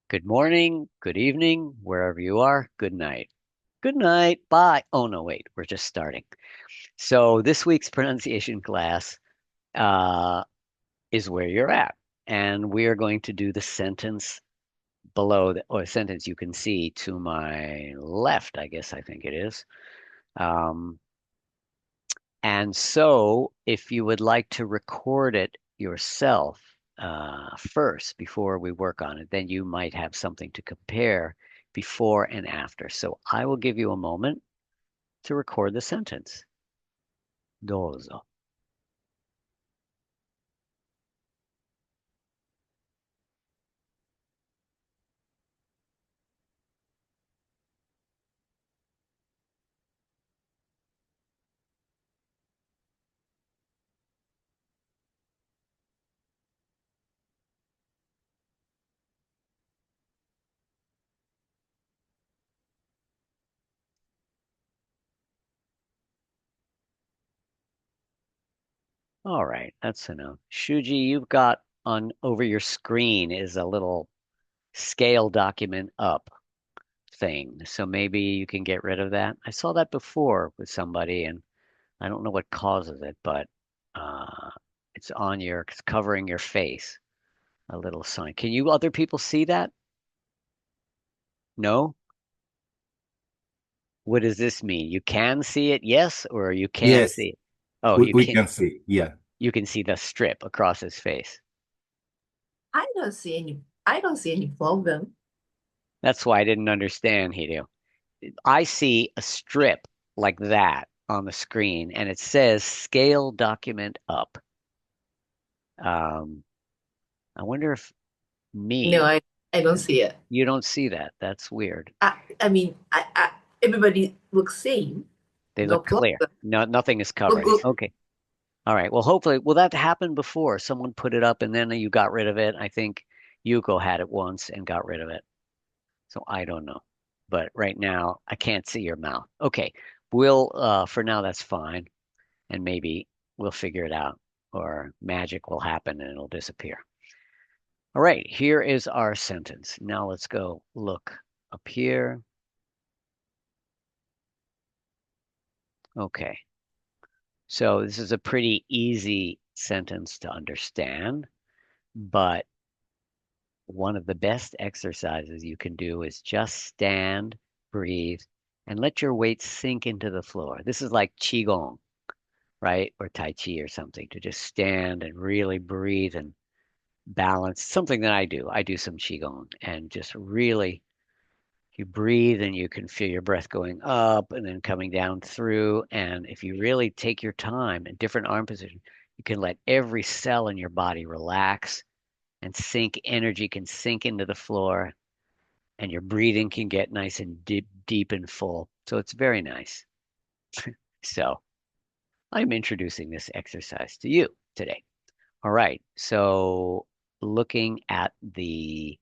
Good morning, good evening, wherever you are. Good night. Good night. Bye. Oh, no, wait. We're just starting. So this week's pronunciation class uh, is where you're at. And we are going to do the sentence below, or sentence you can see to my left, I think it is. Um, and so if you would like to record it yourself first before we work on it, then you might have something to compare before and after. So I will give you a moment to record the sentence. Dozo. All right, that's enough. Shuji, you've got on over your screen is a little scale document up thing. So maybe you can get rid of that. I saw that before with somebody and I don't know what causes it, but uh, it's covering your face, a little sign. Can you other people see that? No? What does this mean? You can see it, yes, or you can't Yes, see it? Oh, we can see. Yeah. you can see the strip across his face. I don't see any problem. That's why I didn't understand, Hideo. I see a strip like that on the screen, and it says scale document up. Um, I wonder if No, me, I don't see it. you don't see that. That's weird. I everybody looks same. They No look clear. problem. No, nothing is Look covering it. good. Okay. All right. Well, hopefully, well, that happened before. Someone put it up and then you got rid of it. I think Yuko had it once and got rid of it. So I don't know. But right now, I can't see your mouth. Okay. For now, that's fine. And maybe we'll figure it out or magic will happen and it'll disappear. All right. Here is our sentence. Now let's go look up here. Okay. So this is a pretty easy sentence to understand, but one of the best exercises you can do is just stand, breathe, and let your weight sink into the floor. This is like Qigong, right? Or Tai Chi or something, to just stand and really breathe and balance. Something that I do. I do some Qigong and just really you breathe and you can feel your breath going up and then coming down through. And if you really take your time in different arm positions, you can let every cell in your body relax and energy can sink into the floor and your breathing can get nice and deep and full. So it's very nice. So I'm introducing this exercise to you today. All right. So looking at the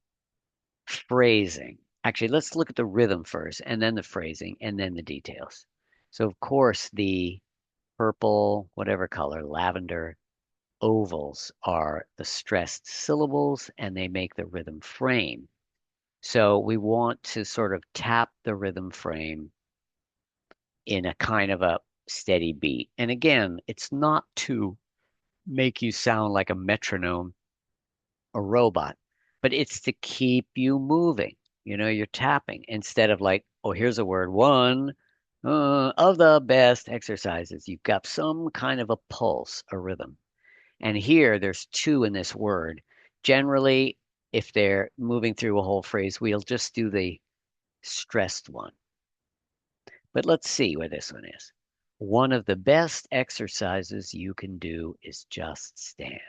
phrasing. Actually, let's look at the rhythm first, and then the phrasing, and then the details. So, of course, the purple, whatever color, lavender ovals are the stressed syllables, and they make the rhythm frame. So, we want to sort of tap the rhythm frame in a kind of a steady beat. And again, it's not to make you sound like a metronome a robot, but it's to keep you moving. You know, you're tapping instead of like, oh, here's a word, one of the best exercises. You've got some kind of a pulse, a rhythm. And here there's two in this word. Generally, if they're moving through a whole phrase, we'll just do the stressed one. But let's see where this one is. One of the best exercises you can do is just stand.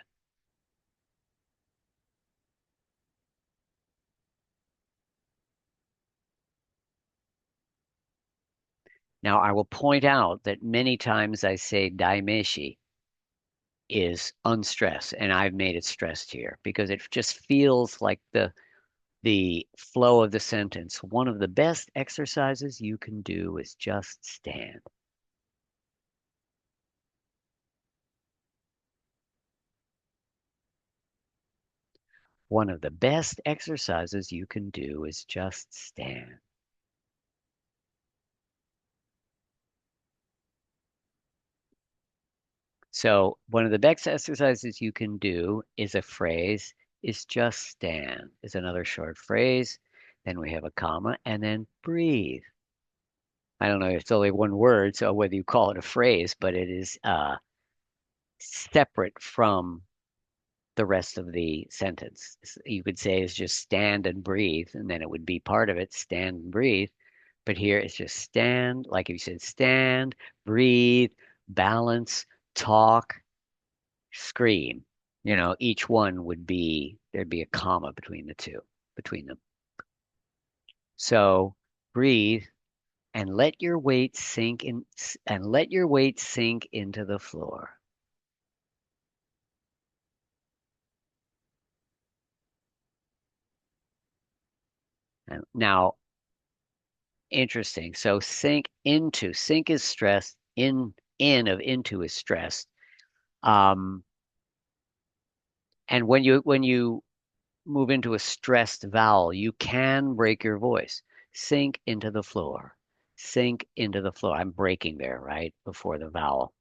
Now, I will point out that many times I say daimeshi is unstressed, and I've made it stressed here because it just feels like the flow of the sentence. One of the best exercises you can do is just stand. One of the best exercises you can do is just stand. So one of the best exercises you can do is a phrase is just stand is another short phrase. Then we have a comma and then breathe. I don't know if it's only one word, so whether you call it a phrase, but it is separate from the rest of the sentence. You could say it's just stand and breathe, and then it would be part of it, stand and breathe. But here it's just stand, like if you said stand, breathe, balance, talk, scream. Each one would be, there'd be a comma between the two, between them. So breathe and let your weight sink in and let your weight sink into the floor. And now, interesting. So sink is stressed, in of into is stressed. Um, and when you move into a stressed vowel, you can break your voice. Sink into the floor. Sink into the floor. I'm breaking there, right? Before the vowel.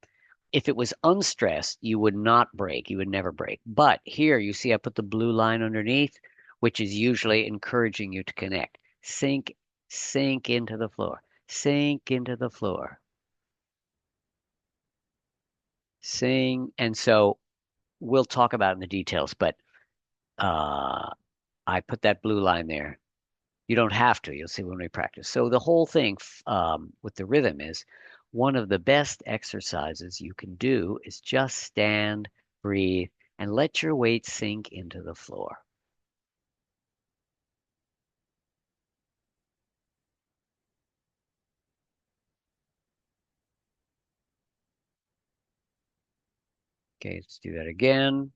If it was unstressed, you would not break. You would never break. But here you see I put the blue line underneath, which is usually encouraging you to connect. Sink into the floor. Sink into the floor. Sing. And so we'll talk about it in the details, but uh, I put that blue line there. You don't have to. You'll see when we practice. So the whole thing with the rhythm is one of the best exercises you can do is just stand, breathe, and let your weight sink into the floor. Okay, let's do that again.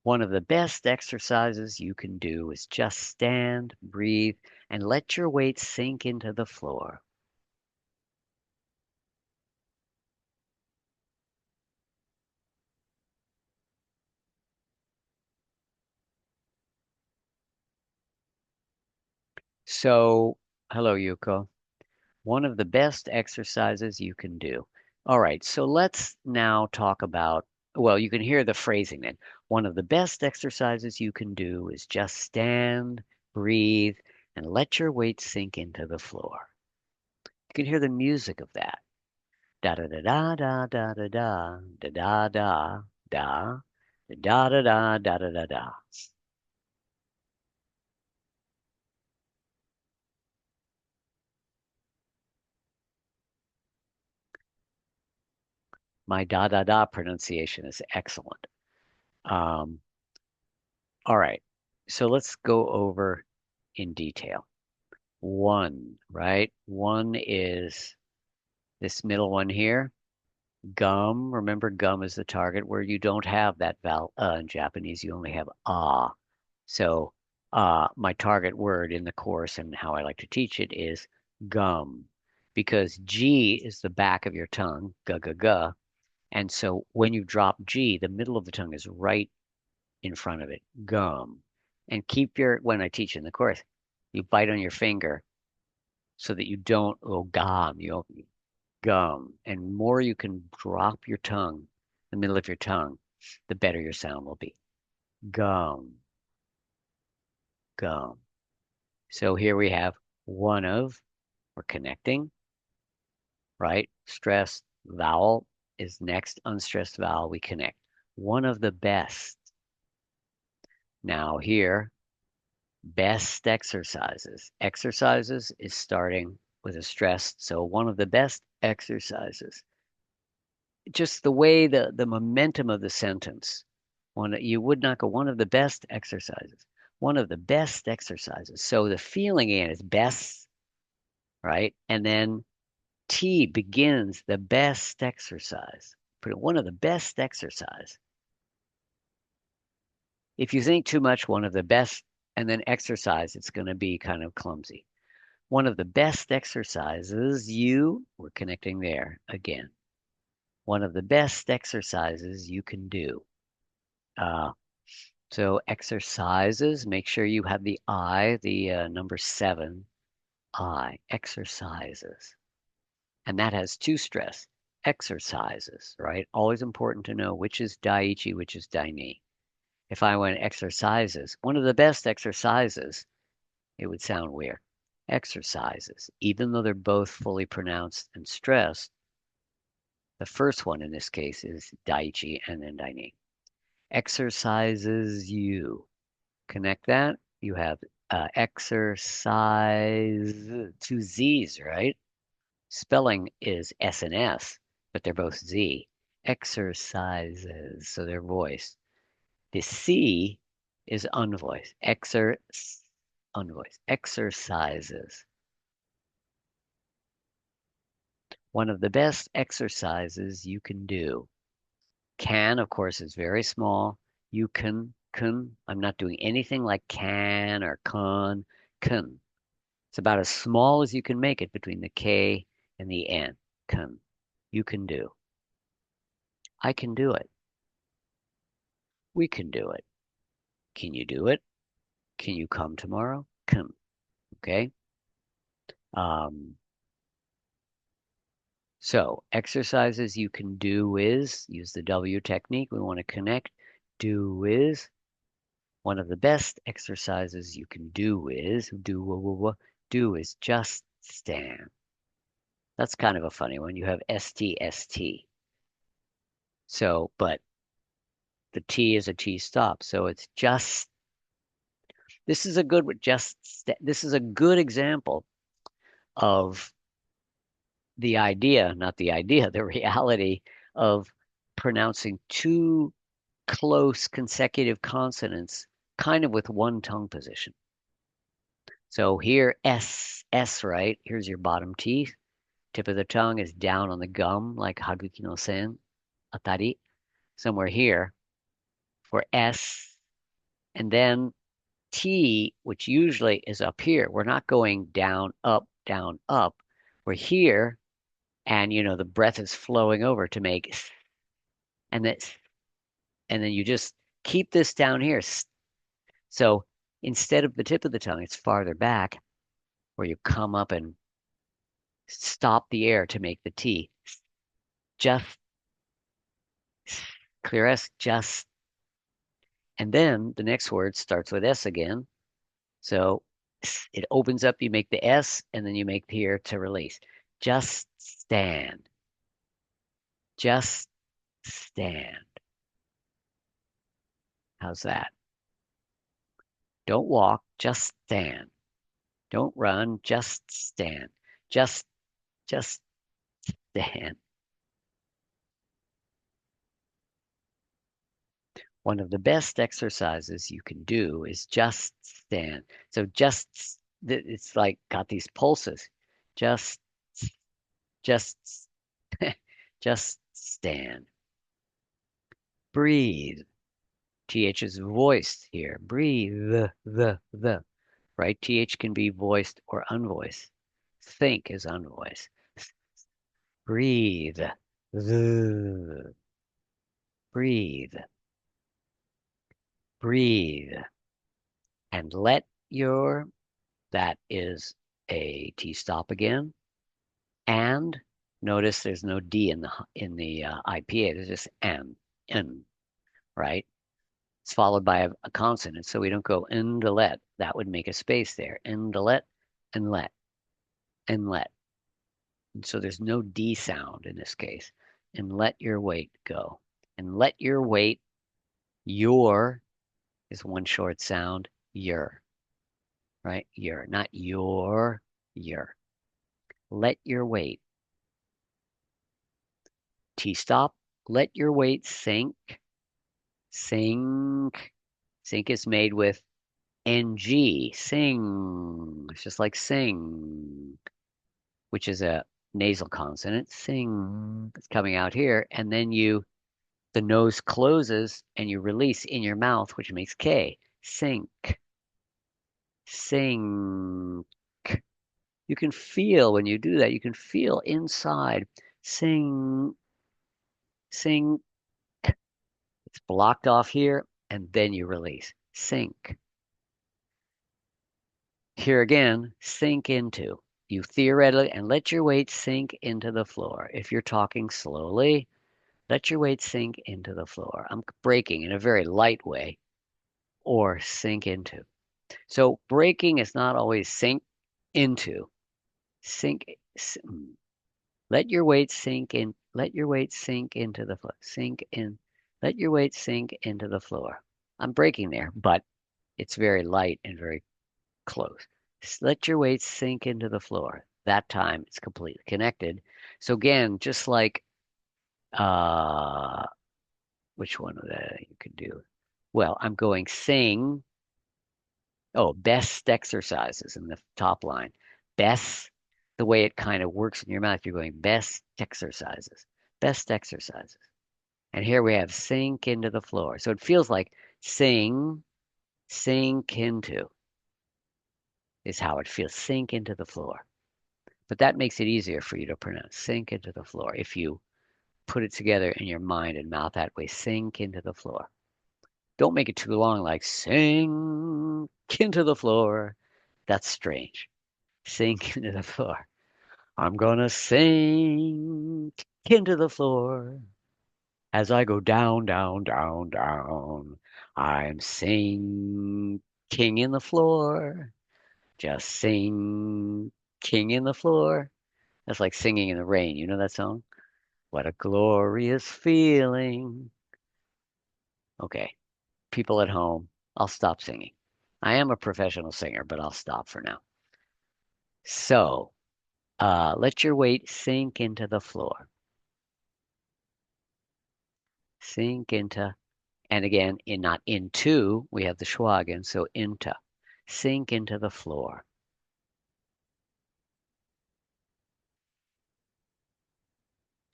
One of the best exercises you can do is just stand, breathe, and let your weight sink into the floor. So, hello, Yuko. One of the best exercises you can do. All right, so let's now talk about, well, you can hear the phrasing then. One of the best exercises you can do is just stand, breathe, and let your weight sink into the floor. You can hear the music of that. Da da da da da da da da da da da da da da da da da da da. My da da da pronunciation is excellent. Um, all right, so let's go over in detail. One, right? One is this middle one here. Gum. Remember, gum is the target where you don't have that vowel in Japanese. You only have ah. So my target word in the course and how I like to teach it is gum, because G is the back of your tongue, ga ga ga. And so when you drop G, the middle of the tongue is right in front of it, gum. And keep when I teach in the course, you bite on your finger so that you don't, oh, gum. And more you can drop your tongue, the middle of your tongue, the better your sound will be. Gum, gum. So here we have one of, we're connecting, right? Stressed vowel is next, unstressed vowel, we connect. One of the best. Now here, best exercises. Exercises is starting with a stressed, so one of the best exercises. Just the way the momentum of the sentence. You would not go one of the best exercises. One of the best exercises. So the feeling in is best, right? And then T begins the best exercise. One of the best exercise. If you think too much, one of the best, and then exercise, it's going to be kind of clumsy. One of the best exercises we're connecting there again. One of the best exercises you can do. Uh, So exercises, make sure you have the I, the number 7, I, exercises. And that has two stress, exercises, right? Always important to know which is daiichi, which is daini. If I went exercises, one of the best exercises, it would sound weird. Exercises, even though they're both fully pronounced and stressed, the first one in this case is daiichi and then daini. Exercises you. Connect that. You have exercise, two Z's, right? Spelling is S and S, but they're both Z. Exercises, so they're voiced. The C is unvoiced. Unvoiced. Exercises. One of the best exercises you can do. Can, of course, is very small. You can. I'm not doing anything like can or can. It's about as small as you can make it between the K and the N. Can. You can do. I can do it. We can do it. Can you do it? Can you come tomorrow? Can. Okay. Um, so exercises you can do is use the W technique. We want to connect. Do is one of the best exercises you can do is do is just stand. That's kind of a funny one. You have ST. So, but the T is a T stop. So it's just, this is a good, this is a good example of the idea, not the idea, the reality of pronouncing two close consecutive consonants kind of with one tongue position. So here, right? Here's your bottom teeth. Tip of the tongue is down on the gum, like Haguki no Sen, Atari, somewhere here for S. And then T, which usually is up here. We're not going down, up, down, up. We're here, and the breath is flowing over to make and that, and then you just keep this down here. So instead of the tip of the tongue, it's farther back where you come up and stop the air to make the T. Just clear S, just, and then the next word starts with S again. So it opens up, you make the S, and then you make here to release. Just stand. Just stand. How's that? Don't walk, just stand. Don't run, just stand. Just just stand. One of the best exercises you can do is just stand. So it's like got these pulses. Just just just stand. Breathe. TH is voiced here. Breathe. The. Right? TH can be voiced or unvoiced. Think is unvoiced. Breathe. The. Breathe. Breathe. And let your, that is a T stop again. And notice there's no D in the IPA. There's just N, right? It's followed by a consonant, so we don't go in to let. That would make a space there. In to let, and let, and let. And so there's no D sound in this case. And let your weight go. And let your weight, your is one short sound, your, right? Your, not your. Let your weight. T stop. Let your weight sink. Sink. Sink is made with NG. Sing. It's just like sing, which is a nasal consonant. Sing. It's coming out here. And then the nose closes and you release in your mouth, which makes K. Sink. Sing. You can feel when you do that, you can feel inside. Sing. Sing. It's blocked off here. and then you release. Sink. Here again, sink into. You theoretically, and let your weight sink into the floor. If you're talking slowly, let your weight sink into the floor. I'm breaking in a very light way or sink into. So breaking is not always sink into. Sink. Let your weight sink in. Let your weight sink into the floor. Sink in. Let your weight sink into the floor. I'm breaking there, but it's very light and very close. Let your weight sink into the floor. That time it's completely connected. So again, just like uh which one of that you could do? Well, I'm going sing. Oh, best exercises in the top line. Best, the way it kind of works in your mouth, you're going best exercises. Best exercises. And here we have sink into the floor. So it feels like sing, sink into is how it feels. Sink into the floor. But that makes it easier for you to pronounce. Sink into the floor. If you put it together in your mind and mouth that way, sink into the floor. Don't make it too long, like sink into the floor. That's strange. Sink into the floor. I'm gonna sink into the floor as I go down, down, down, down. I'm sinking in the floor. Just sinking in the floor. That's like singing in the rain. You know that song? What a glorious feeling. Okay, people at home, I'll stop singing. I am a professional singer, but I'll stop for now. So, let your weight sink into the floor. Sink into, and again, in not into, we have the schwa again, so into. Sink into the floor.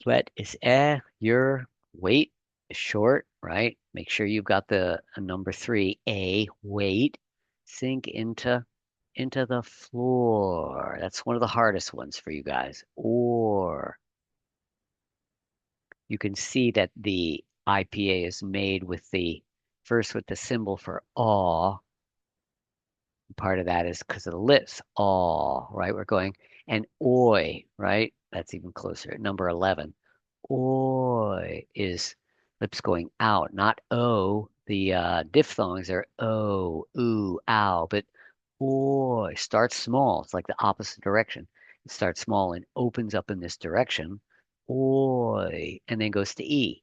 Let is your weight is short, right? Make sure you've got the number three, a weight. Sink into the floor. That's one of the hardest ones for you guys. Or you can see that the IPA is made with the first with the symbol for awe. Part of that is because of the lips. Aw, right? We're going and oi, right? That's even closer. Number 11. Oi is lips going out, not o. The diphthongs are o, ooh, ow, but oi starts small. It's like the opposite direction. It starts small and opens up in this direction. Oi, and then goes to e.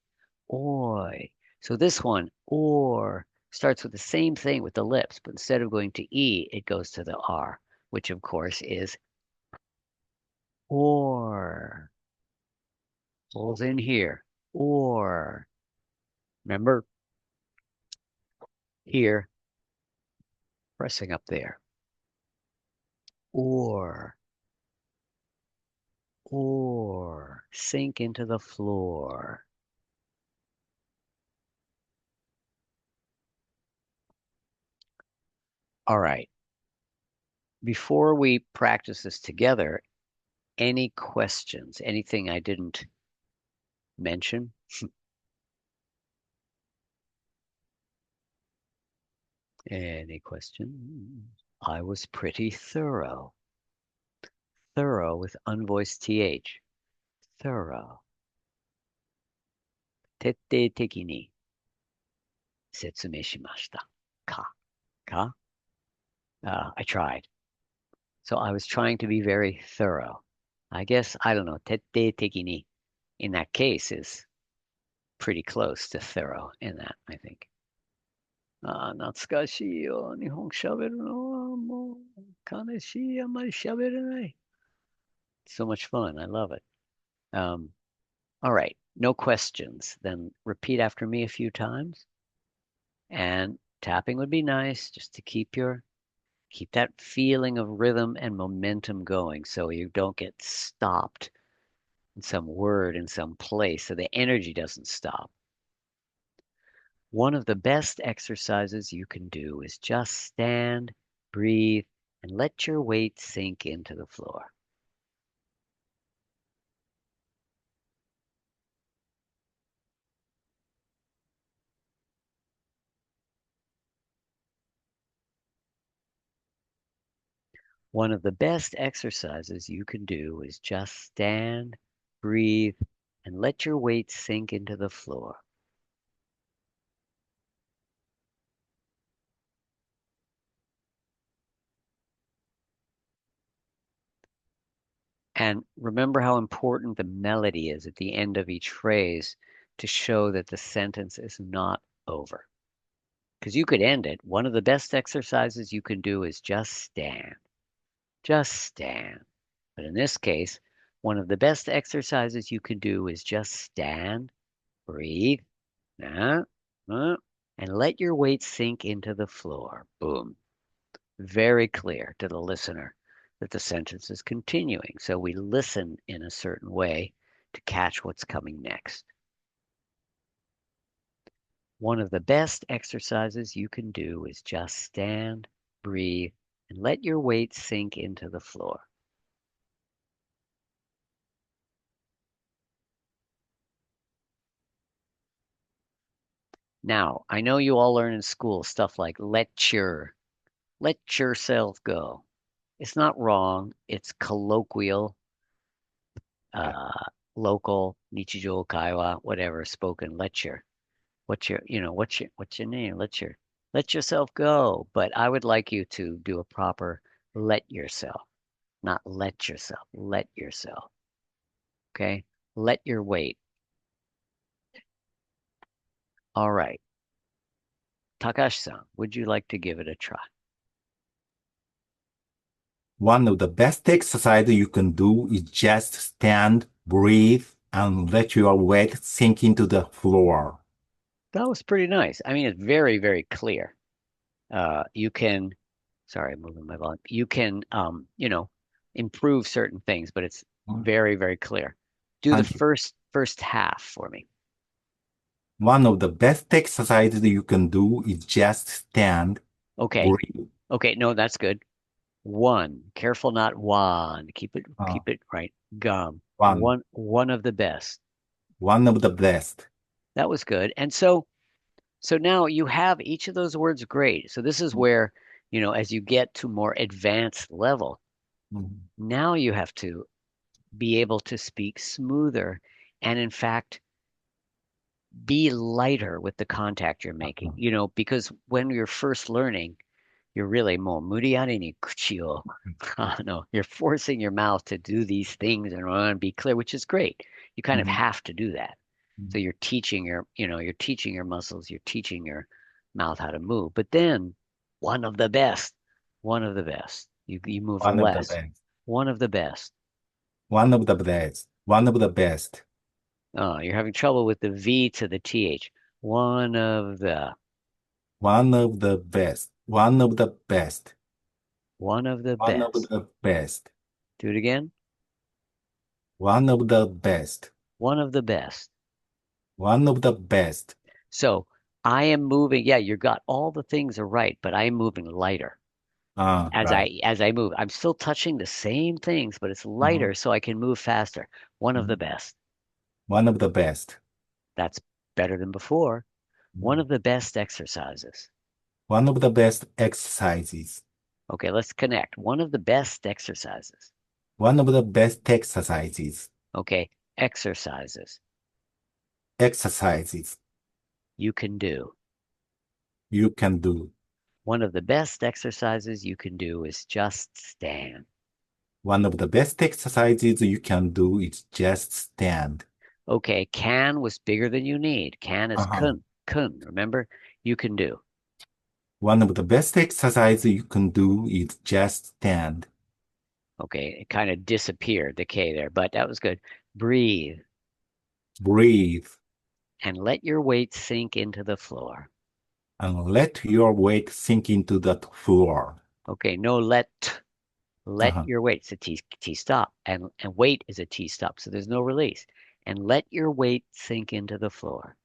Oi. So this one, or starts with the same thing with the lips, but instead of going to E, it goes to the R, which of course is or. Pulls in here. Or. Remember here, pressing up there. Or. Or. Sink into the floor. All right. Before we practice this together, any questions? Anything I didn't mention? Any questions? I was pretty thorough. Thorough with unvoiced TH. Thorough. 徹底的に説明しました。か I tried. So I was trying to be very thorough. I guess, I don't know, 徹底的に in that case is pretty close to thorough in that, I think. 懐かしいよ。日本語喋るのはもう悲しい。あんまり喋れない。So much fun. I love it. All right. No questions. Then repeat after me a few times. And tapping would be nice just to keep that feeling of rhythm and momentum going so you don't get stopped in some word in some place so the energy doesn't stop. One of the best exercises you can do is just stand, breathe, and let your weight sink into the floor. One of the best exercises you can do is just stand, breathe, and let your weight sink into the floor. And remember how important the melody is at the end of each phrase to show that the sentence is not over. Because you could end it. One of the best exercises you can do is just stand. Just stand. But in this case, one of the best exercises you can do is just stand, breathe, uh, and let your weight sink into the floor. Boom. Very clear to the listener that the sentence is continuing. So we listen in a certain way to catch what's coming next. One of the best exercises you can do is just stand, breathe, and let your weight sink into the floor. Now, I know you all learn in school stuff like let yourself go. It's not wrong. It's colloquial, uh, local, Nichijou Kaiwa, whatever, spoken. What's your name? Let yourself go. But I would like you to do a proper let yourself, not let yourself, let yourself. Okay? Let your weight. All right. Takashi-san, would you like to give it a try? One of the best exercises you can do is just stand, breathe, and let your weight sink into the floor. That was pretty nice. I mean, it's very, very clear. You can, sorry, I'm moving my volume. You can, improve certain things, but it's very, very clear. Do the Thank you. first half for me. One of the best exercises you can do is just stand, Okay. breathe. Okay. No, that's good. One. Careful, not one. Uh, Keep it right. Gum. one, One of the best. one of the best. That was good. And so now you have each of those words great. So this is where, as you get to more advanced level, Mhm. now you have to be able to speak smoother and in fact be lighter with the contact you're making. Because when you're first learning, you're really more 무리하니 ni kuchi no, you're forcing your mouth to do these things and be clear, which is great. You kind of Mhm. have to do that. So you're teaching your muscles, you're teaching your mouth how to move. But then one of the best, one of the best. You move One of the less. best. One of the best. One of the best. One of the best. Oh, you're having trouble with the V to the TH. One of the, One of the best. One of the best. one of the One of best. the best. Do it again. One of the best. One of the best. One of the best. So I am moving. Yeah, you got all the things are right, but I am moving lighter Ah, as right. I move. I'm still touching the same things, but it's Mhm. lighter so I can move faster. One of the Mhm. best. One of the best. That's better than before. One Mhm. of the best exercises. One of the best exercises. Okay, let's connect. One of the best exercises. One of the best exercises. Okay, exercises Exercises you can do. you can do. One of the best exercises you can do is just stand. One of the best exercises you can do is just stand. Okay, can was bigger than you need. Can is Uh-huh. kun. Remember? You can do. One of the best exercises you can do is just stand. Okay, it kind of disappeared, the K there, but that was good. Breathe Breathe and let your weight sink into the floor. and let your weight sink into the floor. Okay, no let Uh-huh. your weight. It's a T stop. And weight is a T stop, so there's no release. And let your weight sink into the floor.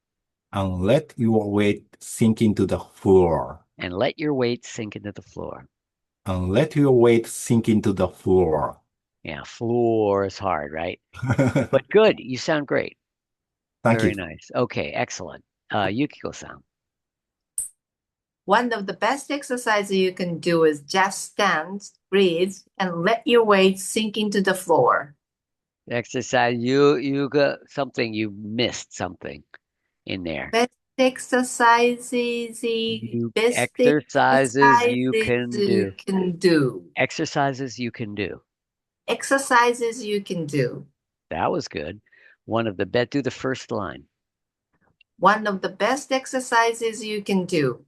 And let your weight sink into the floor. And let your weight sink into the floor. And let your weight sink into the floor. Yeah, floor is hard, right? But good. You sound great. Thank you. Very nice. Okay, excellent. Yukiko-san. One of the best exercises you can do is just stand, breathe, and let your weight sink into the floor. Exercise. You got something. You missed something in there. Best exercises, You best exercises you exercises can you do. can do. Exercises you can do. Exercises you can do. That was good. One of the bet. Do the first line. One of the best exercises you can do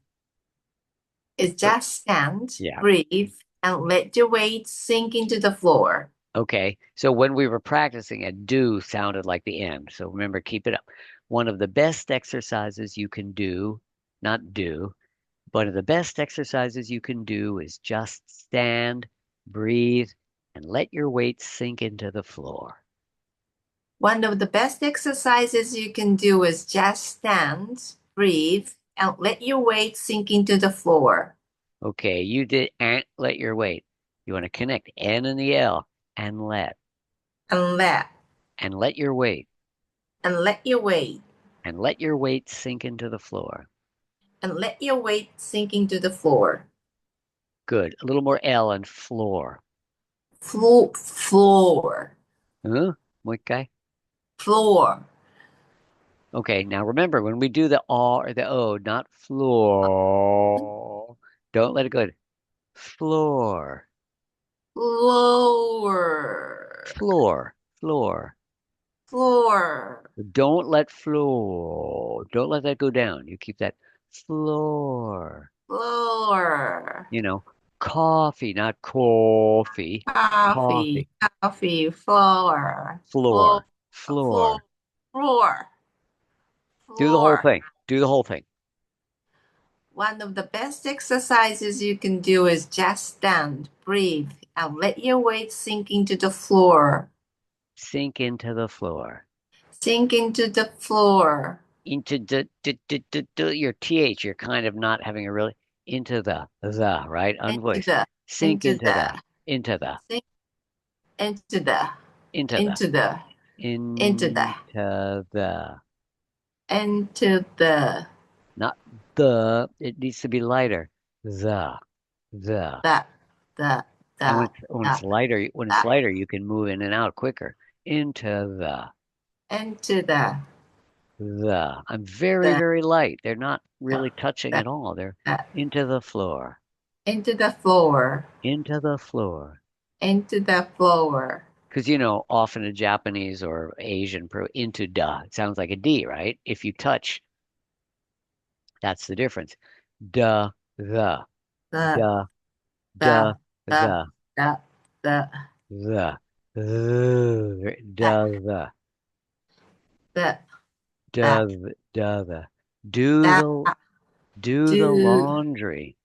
is just stand, Yeah. breathe, and let your weight sink into the floor. Okay. So when we were practicing it, do sounded like the end. So remember, keep it up. One of the best exercises you can do, not do, one of the best exercises you can do is just stand, breathe, and let your weight sink into the floor. One of the best exercises you can do is just stand, breathe, and let your weight sink into the floor. Okay, you did and let your weight. You want to connect N and the L And let, and let your weight and let your weight, and let your weight sink into the floor. and let your weight sink into the floor. Good. A little more L and floor. Floor, Huh? Okay. floor. Okay, now remember when we do the R or the O, not floor. Don't let it go. Floor. Floor, Floor. Floor. floor, Don't let floor. Don't let that go down. You keep that floor. floor. You know, coffee, not coffee. Coffee, Coffee. coffee, floor, floor, Floor. floor, Floor. floor, Do the whole floor. thing. Do the whole thing. One of the best exercises you can do is just stand, breathe, and let your weight sink into the floor. Sink into the floor. Sink into the floor. Into your th. You're kind of not having a really into the right Into unvoiced. the, Sink into into the, into the sink into the, into the into the, into the, into the into the, not the. It needs to be lighter. The. the, the, And the, the, when it's the, lighter, you can move in and out quicker. Into into the, the. I'm very, the, very light. They're not really touching the, at all. They're the, into the floor. into the floor, Into the floor. into the floor. Because often a Japanese or Asian pro into da. It sounds like a D, right? If you touch, that's the difference. Da, the, The, da, da, the, the, the, the, the, the, the, the. the, the, The. Do the, the do the do, laundry.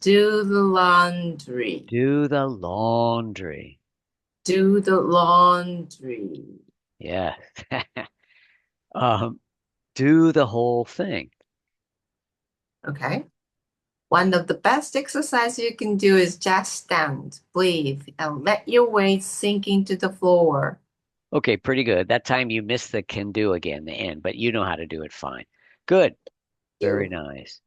do the laundry, Do the laundry. do the laundry. Yes. Um, do the whole thing. Okay. One of the best exercises you can do is just stand, breathe, and let your weight sink into the floor. Okay, pretty good. That time you missed the can do again, the end, but you know how to do it fine. Good. Very You. nice.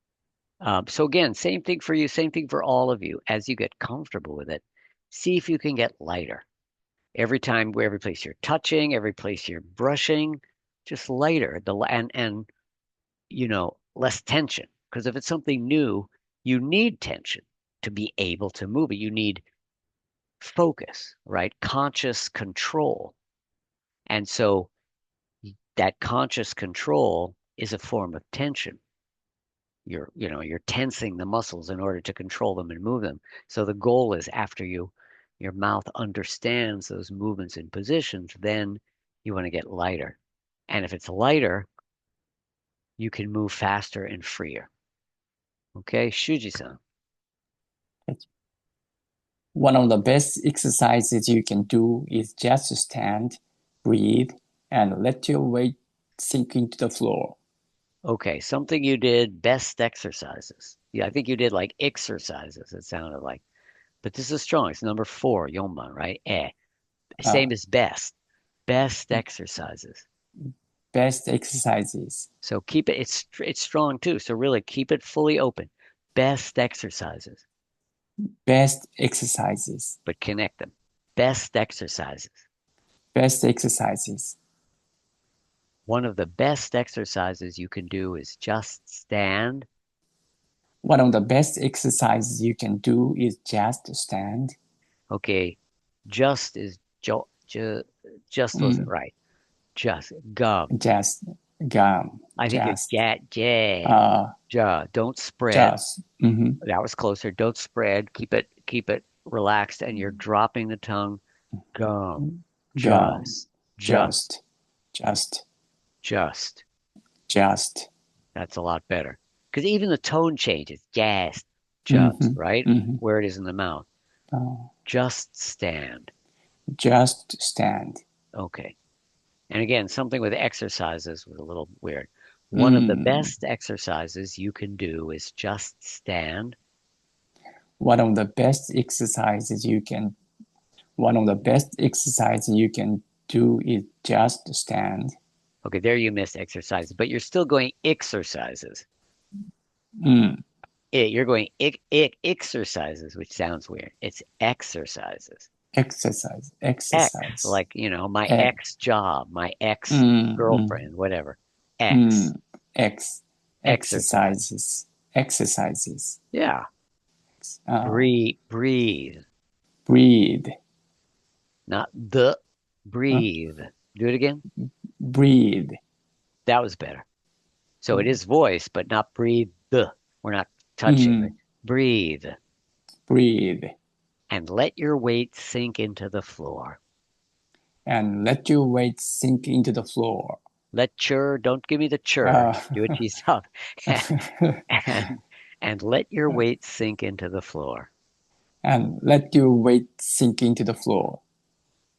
So again, same thing for you, same thing for all of you. As you get comfortable with it, see if you can get lighter. Every time, every place you're touching, every place you're brushing, just lighter. Less tension. Because if it's something new, you need tension to be able to move it. You need focus, right? Conscious control. And so that conscious control is a form of tension. You're tensing the muscles in order to control them and move them. So the goal is after your mouth understands those movements and positions, then you want to get lighter. And if it's lighter, you can move faster and freer. Okay, Shuji-san. One of the best exercises you can do is just stand, breathe, and let your weight sink into the floor. Okay, something you did, best exercises. Yeah, I think you did like exercises, it sounded like. But this is strong. It's number 4, yonban, right? Uh, Same as best. Best exercises. Best exercises. So keep it, it's strong too. So really keep it fully open. best exercises, Best exercises. but connect them. Best exercises. Best exercises. One of the best exercises you can do is just stand. One of the best exercises you can do is just stand. Okay, just is just wasn't right. Just gum. Just gum. I think it's Just. Don't spread. Just. Mm-hmm. That was closer. Don't spread. Keep it relaxed, and you're dropping the tongue. Gum. Gum. Just. Just. Just. Just. That's a lot better. Because even the tone changes. Just. Mm-hmm. Right? Mm-hmm. Where it is in the mouth. Just stand. Just stand. Okay. And again, something with exercises was a little weird. One of the best exercises you can do is just stand. One of the best exercises you can do is just stand. Okay, there you missed exercises, but you're still going exercises. You're going exercises, which sounds weird. It's exercises. Exercise. X, like, my ex job, my ex girlfriend, whatever. X. Exercises. Exercises. Yeah. Breathe. Breathe. Not the breathe. Do it again. Breathe. That was better. So it is voice, but not breathe. We're not touching it. Breathe. Breathe. And let your weight sink into the floor. And let your weight sink into the floor. Don't give me the chur. Do it yourself. and let your weight sink into the floor. And let your weight sink into the floor.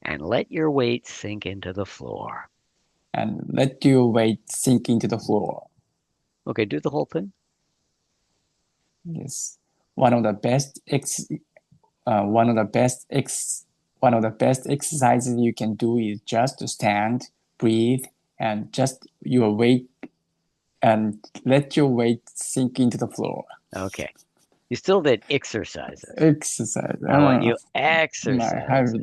And let your weight sink into the floor. And let your weight sink into the floor. Okay, do the whole thing. Yes. One of the best exercises you can do is just to stand, breathe, and let your weight sink into the floor. Okay. You still did exercises. Exercise. I want you exercise.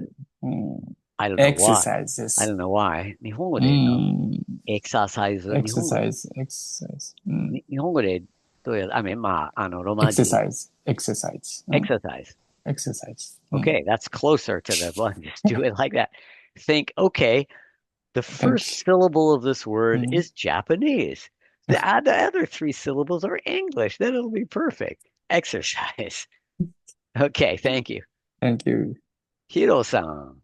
I don't know why. Exercises. I don't know why. 日本語でエクササイズ。Exercise. 日本語でどうやら、ロマ字。Exercise. Exercise. Okay, that's closer to the one. Just do it like that. Think, okay, the first syllable of this word is Japanese. The other three syllables are English. Then it'll be perfect. Exercise. Okay, thank you. Thank you. Hiro-san.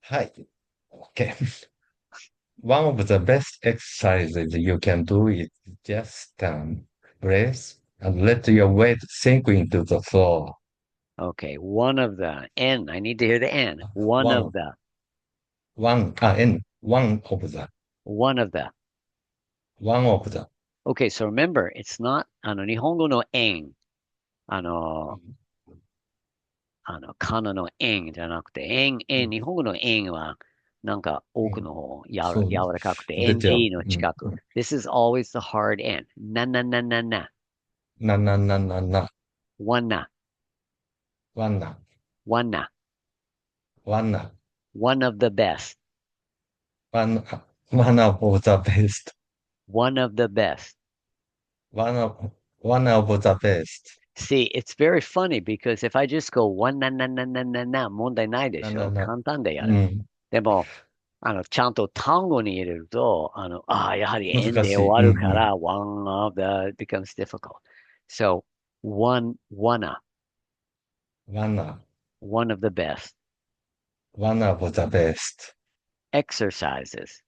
Hi. Okay. One of the best exercises you can do is just stand, breathe, and let your weight sink into the floor. Okay, one of the N. I need to hear the N. One of the. One of the. Okay, so remember, it's not 日本語の円。かなの円じゃなくて、日本語の円は、なんか奥の方、柔らかくて、NG の近く。This is always the hard N. な。な。わな。One of the best. One of the best. One of the best. One of the best. See, it's very funny because if I just go oneな、問題ないでしょ。簡単でやる。でも、ちゃんと単語に入れると、やはり円で終わるから、one of the becomes difficult. So, one of the best. One of the best. Exercises.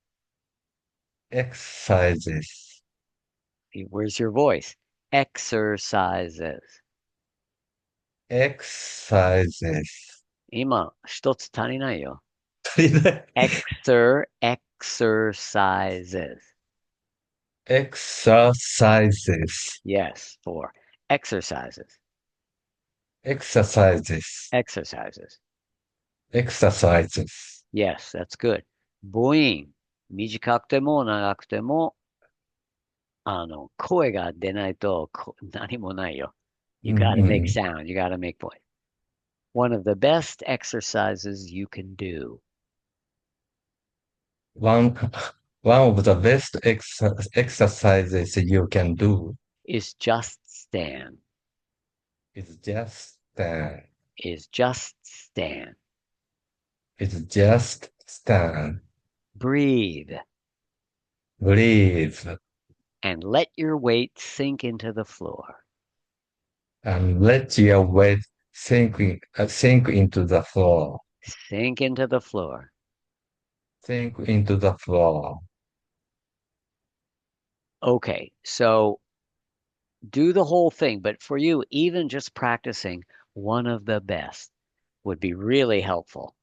Exercises. Where's your voice? Exercises. Exercises. 今、一つ足りないよ。足りない。Exercises. Exercises. Yes, 4. Exercises. Exercises. Exercises. Exercises. Yes, that's good. 母音。短くても長くても声が出ないと何もないよ. You gotta make うんうん。sound. You gotta make voice. One of the best exercises you can do One, one of the best exercises you can do is just stand. is just stand. Is just stand. Is just stand. Breathe Breathe and let your weight sink into the floor. and let your weight sink into the floor. Sink into the floor. Sink into the floor. Okay, so do the whole thing, but for you, even just practicing one of the best would be really helpful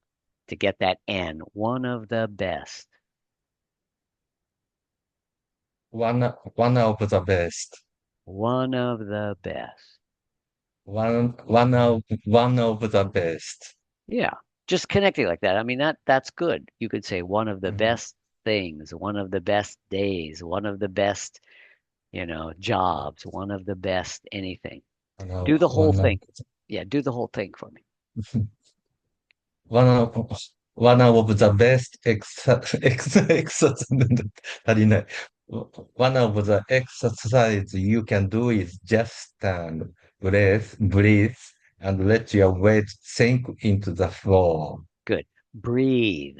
to get that N, one of the best. One of the best. One of the best. One of the best. Yeah, just connecting like that. I mean, that's good. You could say one of the Mhm. best things, one of the best days, one of the best, jobs, one of the best anything. Do the whole thing. Yeah, do the whole thing for me. one of, one of the best One of the exercise you can do is just stand, breathe, and let your weight sink into the floor. Good. Breathe.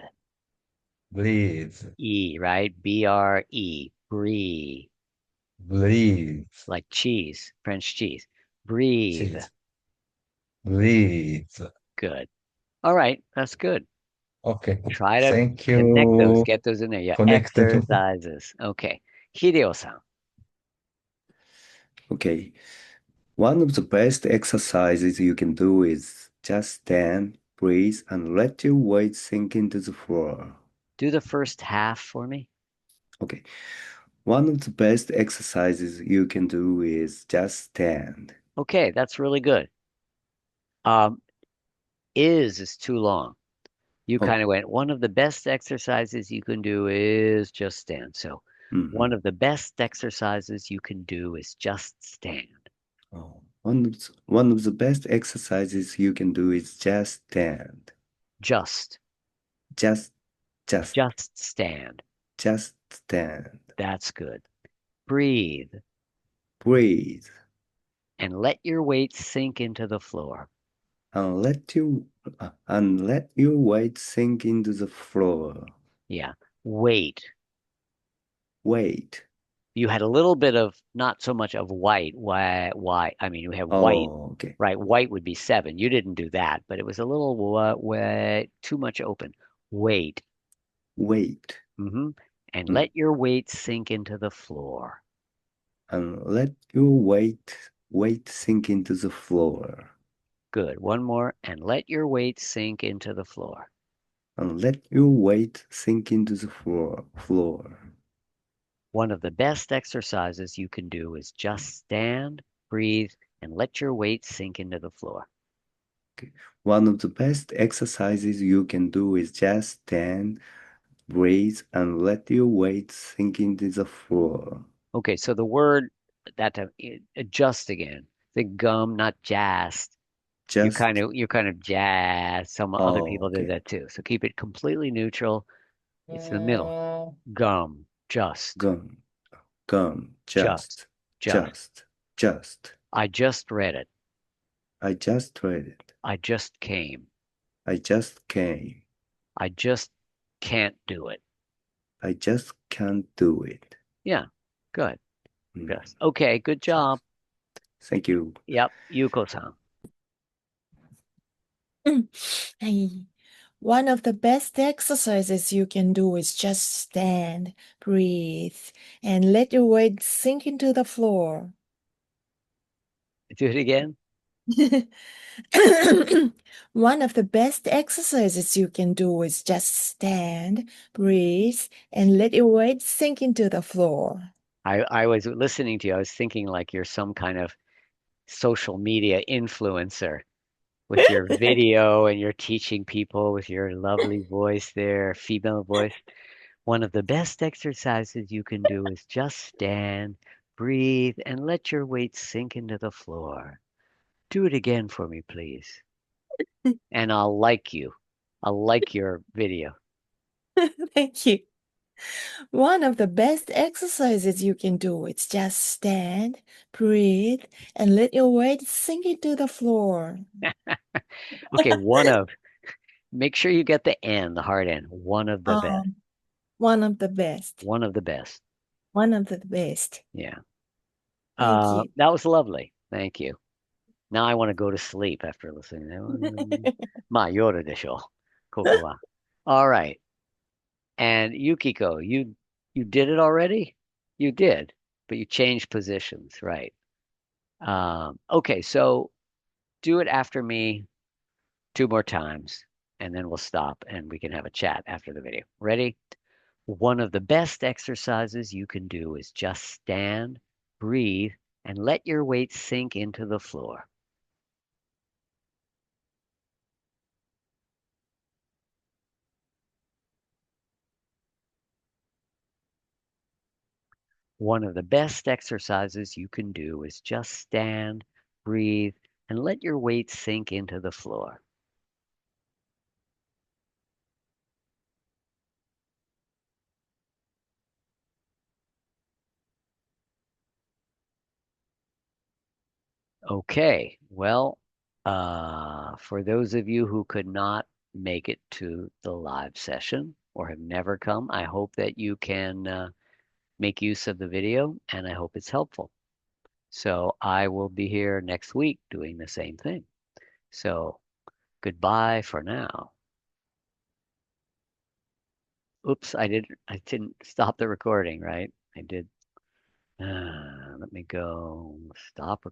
Breathe, E, right? B-R-E. Breathe. breathe, Like cheese, French cheese. Breathe. cheese, breathe. Good. All right, that's good. Okay, Try to thank connect those, you. get those in there. Yeah, Connecting. exercises. Okay. Hideo-san, Okay. One of the best exercises you can do is just stand, breathe, and let your weight sink into the floor. do the first half for me. Okay. One of the best exercises you can do is just stand. Okay, that's really good. Um, is too long. You Oh, kind of went, one of the best exercises you can do is just stand. So one mhm. of the best exercises you can do is just stand. Oh. One of the best exercises you can do is just stand. Just, Just, just, just stand. just stand. That's good. Breathe Breathe and let your weight sink into the floor. and let your weight sink into the floor. Yeah. Weight. Wait. You had a little bit of not so much of white. Why? I mean, you have white, Oh, okay. right? White would be 7. You didn't do that, but it was a little wet, too much open. Weight. Wait. hmm And Mm. let your weight sink into the floor. And let your weight sink into the floor. Good. One more. And let your weight sink into the floor. And let your weight sink into the floor. One of the best exercises you can do is just stand, breathe, and let your weight sink into the floor. Okay. One of the best exercises you can do is just stand, breathe, and let your weight sink into the floor. Okay, so the word that adjust again. The gum, not just. Just, You kind of jazz. Some other oh, people did okay. that too. So keep it completely neutral. It's the middle. Gum, just, Gum, gum, just, just. just. I just read it. I just read it. I just came. I just came. I just can't do it. I just can't do it. Yeah, good. Mm. Yes. Okay, good job. Thank you. Yep, Yuko-san. はい。One of the best exercises you can do is just stand, breathe, and let your weight sink into the floor. Do it again. One of the best exercises you can do is just stand, breathe, and let your weight sink into the floor. I was listening to you. I was thinking like you're some kind of social media influencer with your video and you're teaching people with your lovely voice there, female voice. One of the best exercises you can do is just stand, Breathe and let your weight sink into the floor. Do it again for me, please. And I'll like you. I'll like your video. Thank you. One of the best exercises you can do is just stand, breathe, and let your weight sink into the floor. Okay, make sure you get the N, the hard N. One of the best. One of the best. One of the best. One of the best. Yeah. Thank you. That was lovely. Thank you. Now I want to go to sleep after listening. まあ、夜でしょう。ここは。All right. And Yukiko, you did it already? You did, but you changed positions, right? Okay, so do it after me 2 more times, and then we'll stop and we can have a chat after the video. Ready? One of the best exercises you can do is just stand, breathe, and let your weight sink into the floor. One of the best exercises you can do is just stand, breathe, and let your weight sink into the floor. Okay, well, for those of you who could not make it to the live session or have never come, I hope that you can make use of the video and I hope it's helpful. So I will be here next week doing the same thing. So goodbye for now. Oops, I didn't stop the recording, right? I did. Let me go stop recording.